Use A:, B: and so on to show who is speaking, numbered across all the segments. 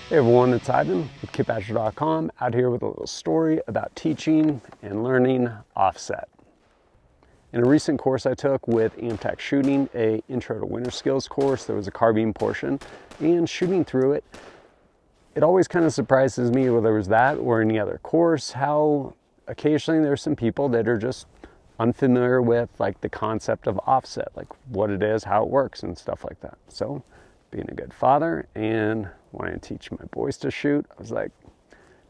A: Hey everyone, it's Ivan with kitbadger.com, out here with a little story about teaching and learning offset. In a recent course I took with Optic shooting, a intro to winter skills course, there was a carbine portion, and shooting through it, it always kind of surprises me, whether it was that or any other course, how occasionally there's some people that are just unfamiliar with like the concept of offset, like what it is, how it works and stuff like that. So being a good father and wanting to teach my boys to shoot, I was like,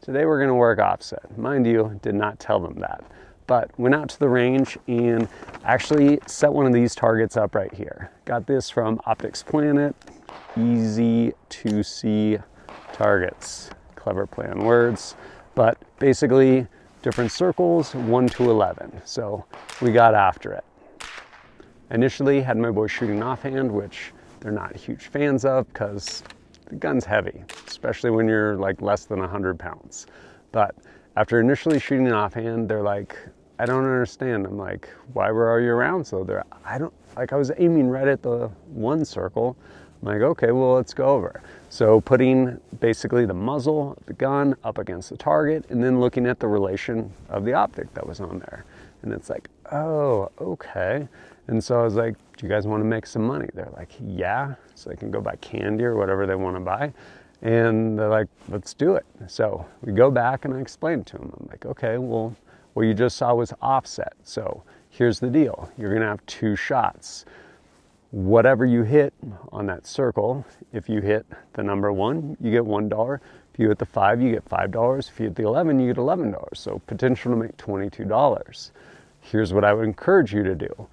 A: today we're going to work offset. Mind you, did not tell them that, but went out to the range and actually set one of these targets up right here. Got this from Optic's Planet, easy to see targets. Clever play on words, but basically different circles, 1 to 11. So we got after it. Initially had my boys shooting offhand, which they're not huge fans of because the gun's heavy, especially when you're like less than 100 pounds. But after initially shooting offhand, they're like, I don't understand. I'm like, why were all your rounds so there? I was aiming right at the one circle. I'm like, okay, well, let's go over. So putting basically the muzzle of the gun up against the target and then looking at the relation of the optic that was on there. And it's like, oh, okay. And so I was like, do you guys want to make some money? They're like, yeah. So they can go buy candy or whatever they want to buy. And they're like, let's do it. So we go back and I explain it to them. I'm like, okay, well, what you just saw was offset. So here's the deal. You're going to have 2 shots. Whatever you hit on that circle, if you hit the number 1, you get $1. If you hit the 5, you get $5. If you hit the 11, you get $11. So potential to make $22. Here's what I would encourage you to do.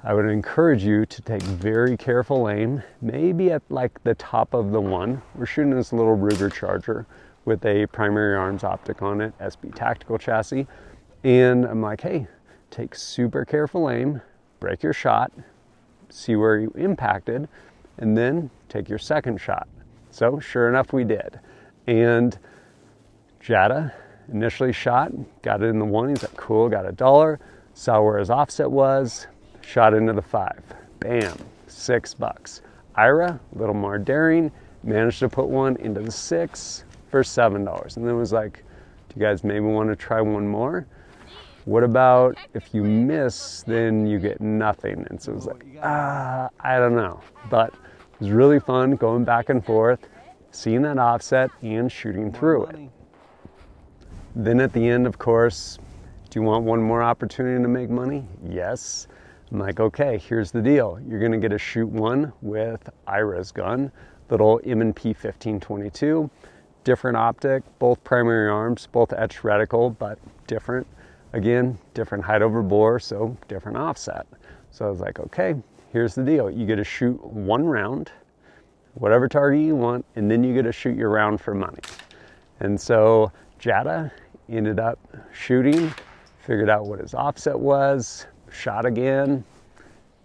A: I would encourage you to take very careful aim, maybe at like the top of the 1. We're shooting this little Ruger Charger with a primary arms optic on it, SB tactical chassis. And I'm like, hey, take super careful aim, break your shot, see where you impacted, and then take your second shot. So sure enough, we did. And Jada initially shot, got it in the 1. He's like, cool, got $1. Saw where his offset was, shot into the 5. Bam, $6. Ira, a little more daring, managed to put one into the 6 for $7. And then was like, do you guys maybe want to try one more? What about if you miss, then you get nothing? And so it was like, I don't know. But it was really fun going back and forth, seeing that offset and shooting through it. Then at the end, of course, do you want one more opportunity to make money? Yes. I'm like, okay, here's the deal. You're gonna get to shoot one with Ira's gun, little M&P 1522, different optic, both primary arms, both etched reticle, but different. Again, different height over bore, so different offset. So I was like, okay, here's the deal. You get to shoot 1 round, whatever target you want, and then you get to shoot your round for money. And so Jada ended up shooting, figured out what his offset was, shot again,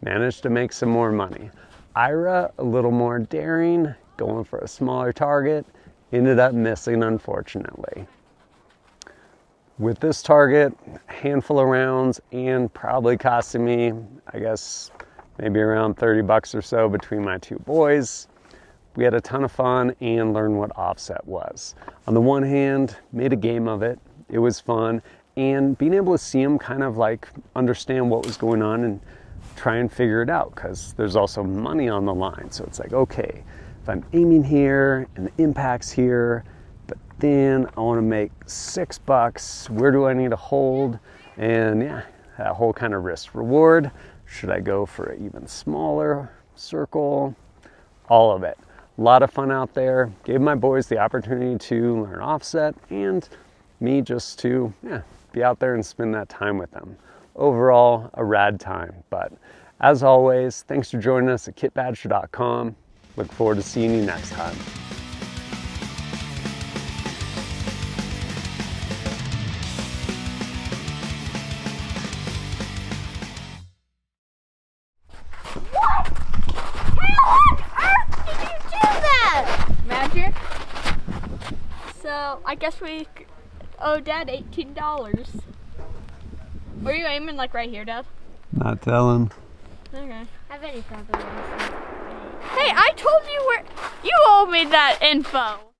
A: managed to make some more money. Ira, a little more daring, going for a smaller target, ended up missing, unfortunately. With this target, a handful of rounds and probably costing me, I guess, maybe around $30 or so between my 2 boys. We had a ton of fun and learned what offset was. On the one hand, made a game of it. It was fun. And being able to see them kind of like understand what was going on and try and figure it out, because there's also money on the line. So it's like, okay, if I'm aiming here and the impact's here, but then I want to make $6, where do I need to hold? And yeah, that whole kind of risk reward. Should I go for an even smaller circle? All of it. A lot of fun out there. Gave my boys the opportunity to learn offset and me just to be out there and spend that time with them. Overall, a rad time. But as always, thanks for joining us at kitbadger.com. Look forward to seeing you next time.
B: Magic. So I guess we owe Dad $18. Were you aiming like right here, Dad?
A: Not telling.
B: Okay. I've any problem. Hey, I told you where you owe me that info.